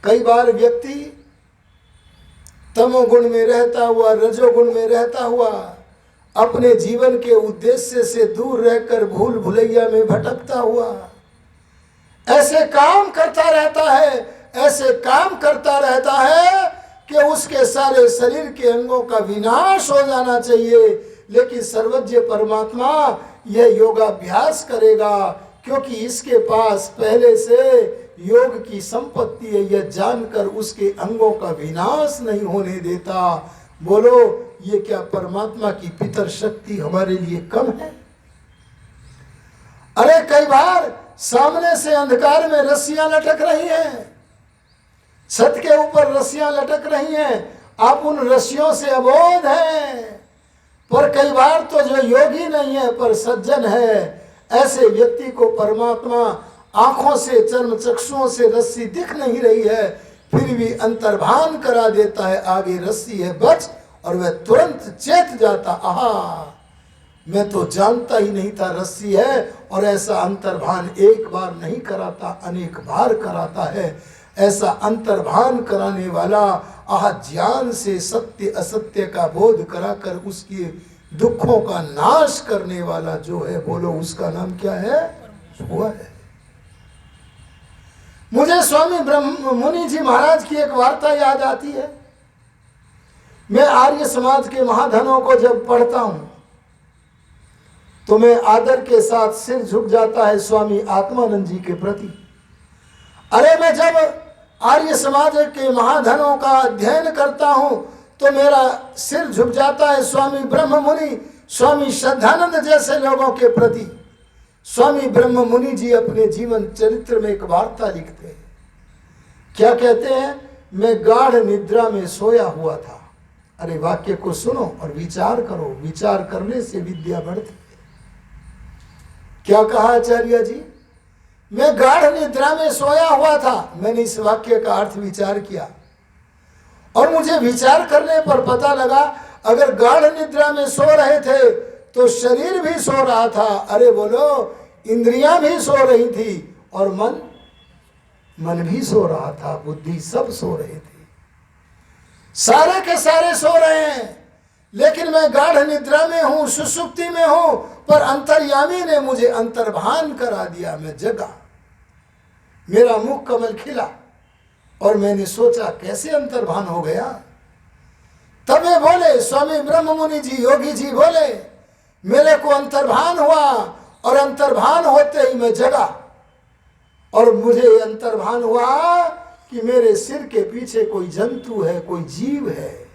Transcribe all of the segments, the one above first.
कई बार व्यक्ति तमोगुण में रहता हुआ, रजोगुण में रहता हुआ अपने जीवन के उद्देश्य से दूर रहकर भूल भुलैया में भटकता हुआ ऐसे काम करता रहता है, ऐसे काम करता रहता है कि उसके सारे शरीर के अंगों का विनाश हो जाना चाहिए। लेकिन सर्वज्ञ परमात्मा यह योगाभ्यास करेगा क्योंकि इसके पास पहले से योग की संपत्ति है, यह जानकर उसके अंगों का विनाश नहीं होने देता। बोलो, ये क्या परमात्मा की पितर शक्ति हमारे लिए कम है? अरे कई बार सामने से अंधकार में रस्सियां लटक रही हैं, छत के ऊपर रस्सियां लटक रही हैं, आप उन रस्सियों से अबोध हैं। पर कई बार तो जो योगी नहीं है पर सज्जन है, ऐसे व्यक्ति को परमात्मा आंखों से, चर्म चक्षुओं से रस्सी दिख नहीं रही है, फिर भी अंतर्भान करा देता है आगे रस्सी है, बच, और वह तुरंत चेत जाता, आहा मैं तो जानता ही नहीं था रस्सी है। और ऐसा अंतर्भान एक बार नहीं कराता, अनेक बार कराता है। ऐसा अंतर्भान कराने वाला, आह ज्ञान से सत्य असत्य का बोध कराकर उसके दुखों का नाश करने वाला जो है, बोलो उसका नाम क्या है? हुआ है। मुझे स्वामी ब्रह्म मुनि जी महाराज की एक वार्ता याद आती है। मैं आर्य समाज के महाधनों को जब पढ़ता हूं तो मैं आदर के साथ सिर झुक जाता है स्वामी आत्मानंद जी के प्रति। अरे मैं जब आर्य समाज के महाधनों का अध्ययन करता हूं तो मेरा सिर झुक जाता है स्वामी ब्रह्म मुनि, स्वामी श्रद्धानंद जैसे लोगों के प्रति। स्वामी ब्रह्म मुनि जी अपने जीवन चरित्र में एक वार्ता लिखते हैं। क्या कहते हैं? मैं गाढ़ निद्रा में सोया हुआ था। अरे वाक्य को सुनो और विचार करो, विचार करने से विद्या बढ़ती है। क्या कहा आचार्य जी? मैं गाढ़ निद्रा में सोया हुआ था। मैंने इस वाक्य का अर्थ विचार किया और मुझे विचार करने पर पता लगा अगर गाढ़ निद्रा में सो रहे थे तो शरीर भी सो रहा था। अरे बोलो, इंद्रियां भी सो रही थी और मन भी सो रहा था, बुद्धि सब सो रहे थे, सारे के सारे सो रहे हैं। लेकिन मैं गाढ़ निद्रा में हूं, सुषुप्ति में हूं, पर अंतर्यामी ने मुझे अंतर्भान करा दिया। मैं जगा, मेरा मुख कमल खिला और मैंने सोचा कैसे अंतर्भान हो गया। तब वे बोले, स्वामी ब्रह्म मुनि जी, योगी जी बोले, मेरे को अंतर्भान हुआ और अंतर्भान होते ही मैं जगा और मुझे अंतर्भान हुआ कि मेरे सिर के पीछे कोई जंतु है, कोई जीव है।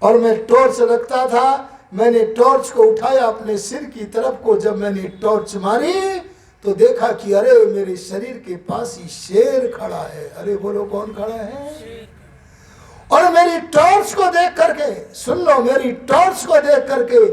और मैं टॉर्च रखता था, मैंने टॉर्च को उठाया अपने सिर की तरफ को। जब मैंने टॉर्च मारी तो देखा कि अरे मेरे शरीर के पास ही शेर खड़ा है। अरे बोलो, कौन खड़ा है? और मेरी टॉर्च को देख करके, सुन लो, मेरी टॉर्च को देख करके,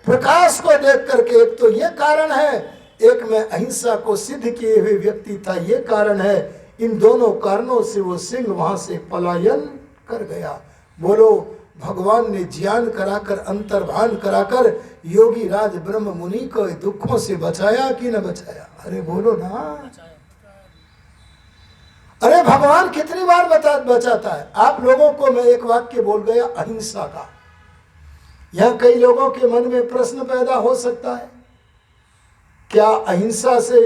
प्रकाश को देख करके, एक तो ये कारण है, एक मैं अहिंसा को सिद्ध किए हुए व्यक्ति था, ये कारण है। इन दोनों कारणों से वो सिंह वहां से पलायन कर गया। बोलो, भगवान ने ज्ञान कराकर, अंतर्भान कराकर योगी राज ब्रह्म मुनि को दुखों से बचाया कि न बचाया? अरे बोलो ना। अरे भगवान कितनी बार बचाता है। आप लोगों को मैं एक वाक्य बोल गया अहिंसा का। यहां कई लोगों के मन में प्रश्न पैदा हो सकता है, क्या अहिंसा से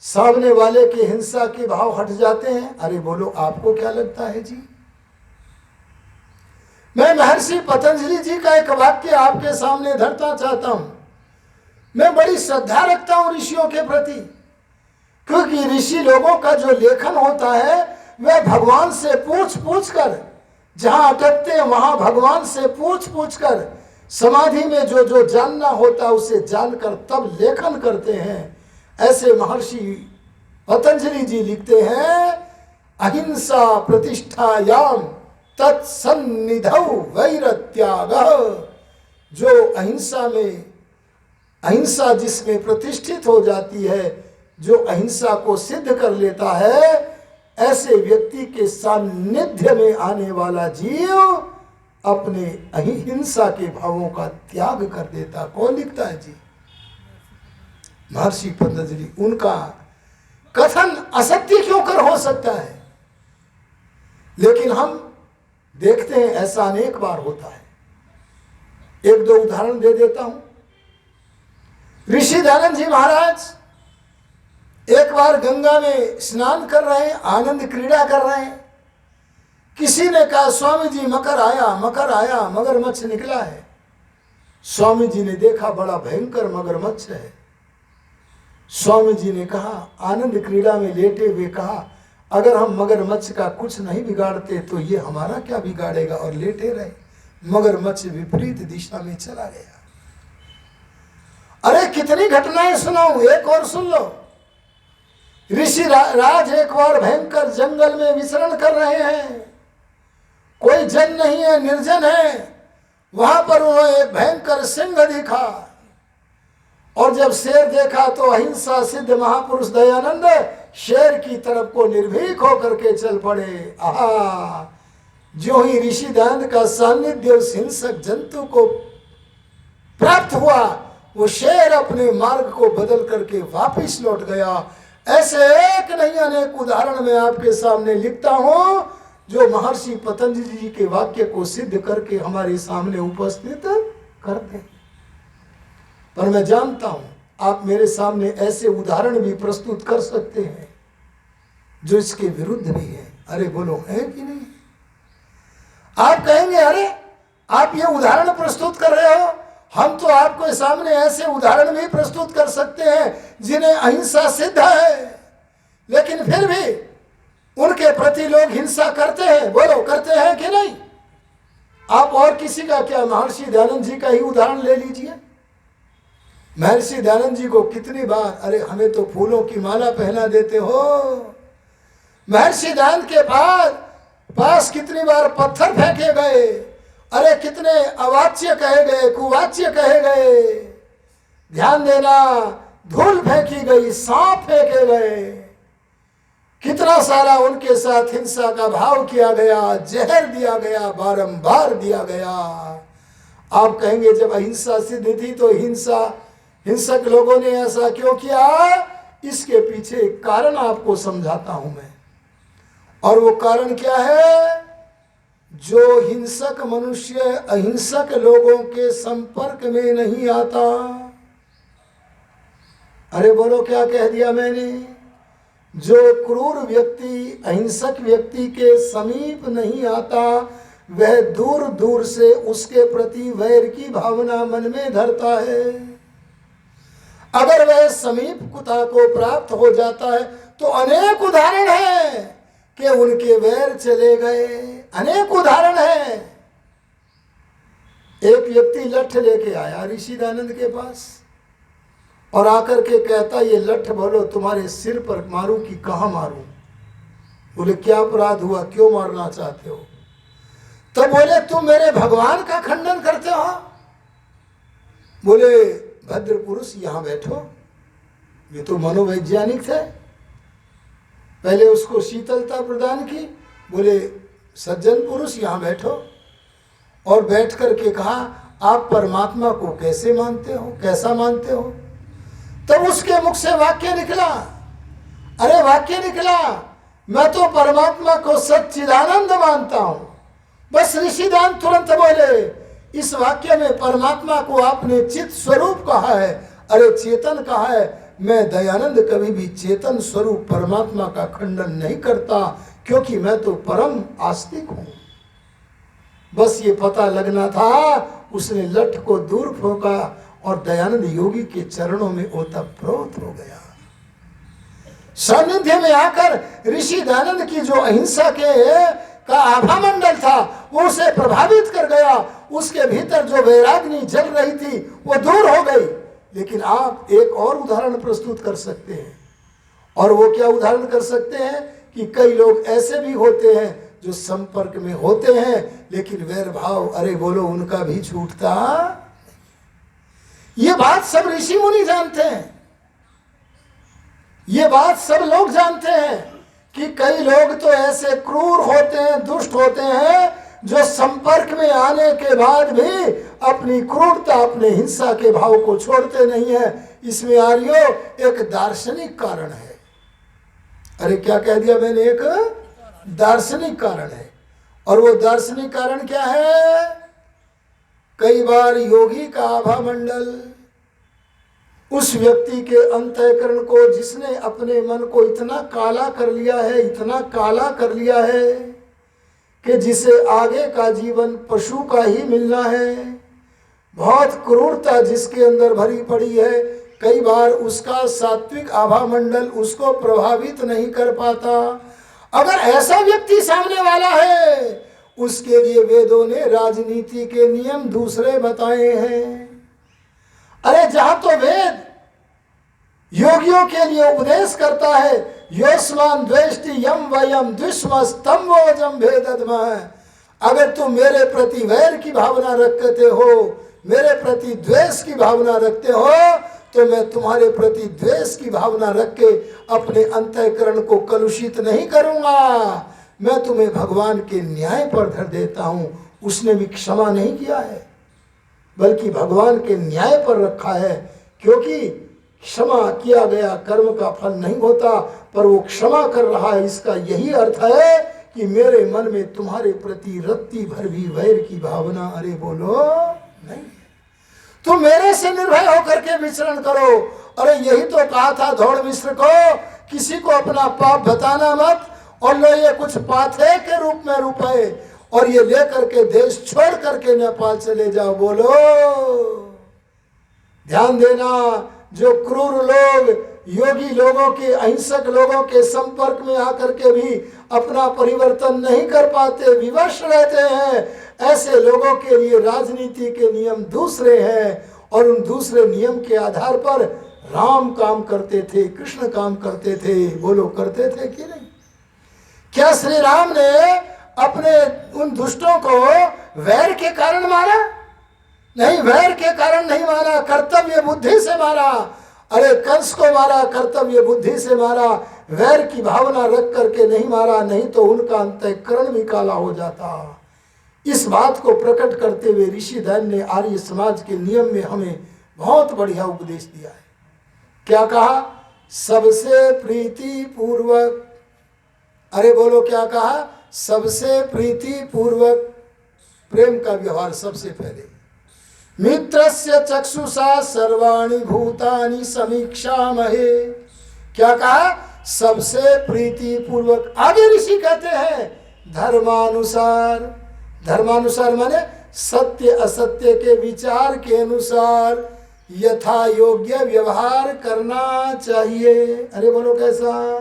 सामने वाले के हिंसा के भाव हट जाते हैं? अरे बोलो, आपको क्या लगता है जी? मैं महर्षि पतंजलि जी का एक वाक्य आपके सामने धरता चाहता हूं। मैं बड़ी श्रद्धा रखता हूं ऋषियों के प्रति, क्योंकि ऋषि लोगों का जो लेखन होता है वह भगवान से पूछ पूछ कर, जहां अटकते हैं वहां भगवान से पूछ पूछ कर, समाधि में जो जो जानना होता है उसे जानकर तब लेखन करते हैं। ऐसे महर्षि पतंजलि जी लिखते हैं, अहिंसा प्रतिष्ठायाम तत्सन्निधौ वैरत्यागः। जो अहिंसा में, अहिंसा जिसमें प्रतिष्ठित हो जाती है, जो अहिंसा को सिद्ध कर लेता है, ऐसे व्यक्ति के सान्निध्य में आने वाला जीव अपने अहिंसा के भावों का त्याग कर देता। कौन लिखता है जी? महर्षि पतंजलि। उनका कथन असत्य क्यों कर हो सकता है? लेकिन हम देखते हैं ऐसा अनेक बार होता है। एक दो उदाहरण दे देता हूं। ऋषि दयानंद जी महाराज एक बार गंगा में स्नान कर रहे हैं, आनंद क्रीड़ा कर रहे हैं। किसी ने कहा स्वामी जी मकर आया, मगरमच्छ निकला है। स्वामी जी ने देखा बड़ा भयंकर मगरमच्छ है। स्वामी जी ने कहा, आनंद क्रीड़ा में लेटे हुए कहा, अगर हम मगरमच्छ का कुछ नहीं बिगाड़ते तो ये हमारा क्या बिगाड़ेगा, और लेटे रहे। मगरमच्छ विपरीत दिशा में चला गया। अरे कितनी घटनाएं सुनाऊं, एक और सुन लो। ऋषि राज एक बार भयंकर जंगल में विचरण कर रहे हैं, कोई जन नहीं है, निर्जन है। वहां पर उन्हें एक भयंकर सिंह दिखा, और जब शेर देखा तो अहिंसा सिद्ध महापुरुष दयानंद शेर की तरफ को निर्भीक होकर के चल पड़े। आहा, जो ही ऋषि दयानंद का सानिध्य उस हिंसक जंतु को प्राप्त हुआ, वो शेर अपने मार्ग को बदल करके वापिस लौट गया। ऐसे एक नहीं अनेक उदाहरण मैं आपके सामने लिखता हूं, जो महर्षि पतंजलि जी के वाक्य को सिद्ध करके हमारे सामने उपस्थित करते हैं। पर मैं जानता हूं आप मेरे सामने ऐसे उदाहरण भी प्रस्तुत कर सकते हैं जो इसके विरुद्ध भी है। अरे बोलो, है कि नहीं? आप कहेंगे अरे आप ये उदाहरण प्रस्तुत कर रहे हो, हम तो आपके सामने ऐसे उदाहरण भी प्रस्तुत कर सकते हैं जिन्हें अहिंसा सिद्ध है, लेकिन फिर भी उनके प्रति लोग हिंसा करते हैं। बोलो, करते हैं कि नहीं? आप और किसी का क्या, महर्षि दयानंद जी का ही उदाहरण ले लीजिए। महर्षि दयानंद जी को कितनी बार, अरे हमें तो फूलों की माला पहना देते हो। महर्षि दयानंद के पास कितनी बार पत्थर फेंके गए, अरे कितने अवाच्य कहे गए, कुवाच्य कहे गए। ध्यान देना, धूल फेंकी गई, सांप फेंके गए, कितना सारा उनके साथ हिंसा का भाव किया गया, जहर दिया गया, बारंबार दिया गया। आप कहेंगे जब अहिंसा सिद्ध थी तो हिंसक लोगों ने ऐसा क्यों किया? इसके पीछे एक कारण आपको समझाता हूं मैं, और वो कारण क्या है? जो हिंसक मनुष्य अहिंसक लोगों के संपर्क में नहीं आता। अरे बोलो, क्या कह दिया मैंने? जो क्रूर व्यक्ति अहिंसक व्यक्ति के समीप नहीं आता, वह दूर दूर से उसके प्रति वैर की भावना मन में धरता है। अगर वह समीपता को प्राप्त हो जाता है तो अनेक उदाहरण है कि उनके वैर चले गए, अनेक उदाहरण है। एक व्यक्ति लठ लेके आया ऋषि दयानंद के पास और आकर के कहता, ये लठ बोलो तुम्हारे सिर पर मारूं कि कहां मारूं? बोले क्या अपराध हुआ, क्यों मारना चाहते हो? तब बोले तुम मेरे भगवान का खंडन करते हो। बोले भद्र पुरुष यहां बैठो। ये तो मनोवैज्ञानिक थे, पहले उसको शीतलता प्रदान की। बोले सज्जन पुरुष यहां बैठो, और बैठ करके कहा आप परमात्मा को कैसे मानते हो, कैसा मानते हो? तब उसके मुख से वाक्य निकला, अरे वाक्य निकला, मैं तो परमात्मा को सच्चिदानंद मानता हूं। बस ऋषि दयानंद तुरंत बोले, इस वाक्य में परमात्मा को आपने चित स्वरूप कहा है, अरे चेतन कहा है। मैं दयानंद कभी भी चेतन स्वरूप परमात्मा का खंडन नहीं करता, क्योंकि मैं तो परम आस्तिक हूं। बस ये पता लगना था, उसने लठ को दूर फेंका और दयानंद योगी के चरणों में ओतप्रोत हो गया। सानिध्य में आकर ऋषि दयानंद की जो अहिंसा का आभा मंडल था वो उसे प्रभावित कर गया। उसके भीतर जो वैराग्नि जल रही थी वो दूर हो गई। लेकिन आप एक और उदाहरण प्रस्तुत कर सकते हैं, और वो क्या उदाहरण कर सकते हैं कि कई लोग ऐसे भी होते हैं जो संपर्क में होते हैं लेकिन वैर भाव, अरे बोलो, उनका भी छूटता। ये बात सब ऋषि मुनि जानते हैं, ये बात सब लोग जानते हैं कि कई लोग तो ऐसे क्रूर होते हैं, दुष्ट होते हैं, जो संपर्क में आने के बाद भी अपनी क्रूरता, अपने हिंसा के भाव को छोड़ते नहीं है। इसमें आर्यो एक दार्शनिक कारण है। अरे क्या कह दिया मैंने? एक दार्शनिक कारण है। और वो दार्शनिक कारण क्या है? कई बार योगी का आभा मंडल उस व्यक्ति के अंतःकरण को, जिसने अपने मन को इतना काला कर लिया है, इतना काला कर लिया है कि जिसे आगे का जीवन पशु का ही मिलना है, बहुत क्रूरता जिसके अंदर भरी पड़ी है, कई बार उसका सात्विक आभा मंडल उसको प्रभावित नहीं कर पाता। अगर ऐसा व्यक्ति सामने वाला है, उसके लिए वेदों ने राजनीति के नियम दूसरे बताए हैं। अरे जहां तो वेद योगियों के लिए उपदेश करता है, योस्मान द्वेष्टि यम वयम द्विष्मस्तम वोजम भेदद्मः, अगर तुम मेरे प्रति वैर की भावना रखते हो, मेरे प्रति द्वेष की भावना रखते हो, तो मैं तुम्हारे प्रति द्वेष की भावना रख के अपने अंतःकरण को कलुषित नहीं करूंगा। मैं तुम्हें भगवान के न्याय पर धर देता हूं। उसने भी क्षमा नहीं किया है, बल्कि भगवान के न्याय पर रखा है, क्योंकि क्षमा किया गया कर्म का फल नहीं होता, पर वो क्षमा कर रहा है। इसका यही अर्थ है कि मेरे मन में तुम्हारे प्रति रत्ती भर भी वैर की भावना, अरे बोलो, नहीं। तुम मेरे से निर्भय होकर के विचरण करो। अरे यही तो कहा था धौड़ मिश्र को, किसी को अपना पाप बताना मत, और लो ये कुछ पाथे के रूप में रुपए, और ये लेकर के देश छोड़ करके नेपाल चले जाओ। बोलो, ध्यान देना, जो क्रूर लोग योगी लोगों के, अहिंसक लोगों के संपर्क में आकर के भी अपना परिवर्तन नहीं कर पाते, विवश रहते हैं, ऐसे लोगों के लिए राजनीति के नियम दूसरे हैं। और उन दूसरे नियम के आधार पर राम काम करते थे, कृष्ण काम करते थे। बोलो, करते थे कि नहीं? क्या श्री राम ने अपने उन दुष्टों को वैर के कारण मारा? नहीं, वैर के कारण नहीं मारा, कर्तव्य बुद्धि से मारा। अरे कंस को मारा, कर्तव्य बुद्धि से मारा, वैर की भावना रख करके नहीं मारा, नहीं तो उनका अंतःकरण भी काला हो जाता। इस बात को प्रकट करते हुए ऋषि दैन ने आर्य समाज के नियम में हमें बहुत बढ़िया उपदेश दिया है। क्या कहा? सबसे प्रीति पूर्वक, अरे बोलो क्या कहा? सबसे प्रीति पूर्वक प्रेम का व्यवहार सबसे पहले। मित्रस्य चक्षुषा सर्वाणि भूतानि समीक्षामहे। क्या कहा? सबसे प्रीति पूर्वक। आगे ऋषि कहते हैं धर्मानुसार। धर्मानुसार माने सत्य असत्य के विचार के अनुसार यथा योग्य व्यवहार करना चाहिए। अरे बोलो कैसा?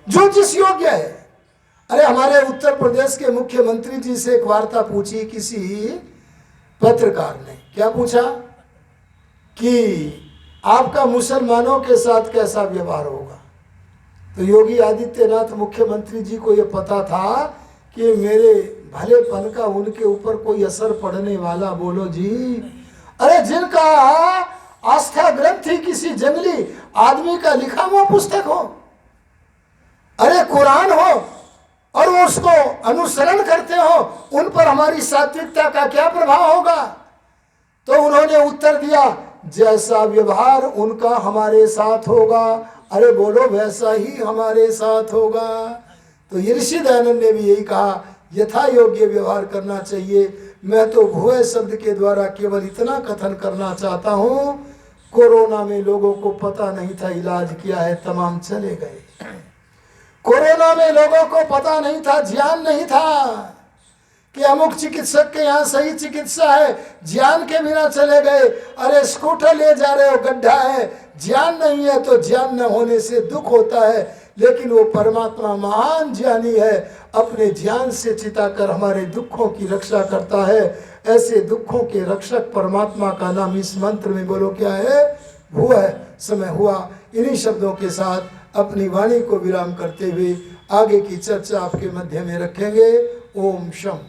जो जिस योग्य है। अरे हमारे उत्तर प्रदेश के मुख्यमंत्री जी से एक वार्ता पूछी किसी पत्रकार ने। क्या पूछा? कि आपका मुसलमानों के साथ कैसा व्यवहार होगा? तो योगी आदित्यनाथ मुख्यमंत्री जी को यह पता था कि मेरे भलेपन का उनके ऊपर कोई असर पड़ने वाला, बोलो जी। अरे जिनका आस्था ग्रंथ ही किसी जंगली आदमी का लिखा हुआ पुस्तक हो, अरे कुरान हो, और वो उसको अनुसरण करते हो, उन पर हमारी सात्विकता का क्या प्रभाव होगा? तो उन्होंने उत्तर दिया, जैसा व्यवहार उनका हमारे साथ होगा, अरे बोलो वैसा ही हमारे साथ होगा। तो ऋषि दयानंद ने भी यही कहा, यथा योग्य व्यवहार करना चाहिए। मैं तो भुए शब्द के द्वारा केवल इतना कथन करना चाहता हूँ, कोरोना में लोगों को पता नहीं था, इलाज किया है, तमाम चले गए। कोरोना में लोगों को पता नहीं था, ज्ञान नहीं था कि अमुक चिकित्सक के यहाँ सही चिकित्सा है, ज्ञान के बिना चले गए। अरे स्कूटर ले जा रहे हो, गड्ढा है, ज्ञान नहीं है, तो ज्ञान न होने से दुख होता है। लेकिन वो परमात्मा महान ज्ञानी है, अपने ज्ञान से चिताकर हमारे दुखों की रक्षा करता है। ऐसे दुखों के रक्षक परमात्मा का नाम इस मंत्र में बोलो क्या है? हुआ है। समय हुआ। इन्हीं शब्दों के साथ अपनी वाणी को विराम करते हुए आगे की चर्चा आपके मध्य में रखेंगे। ओम शम।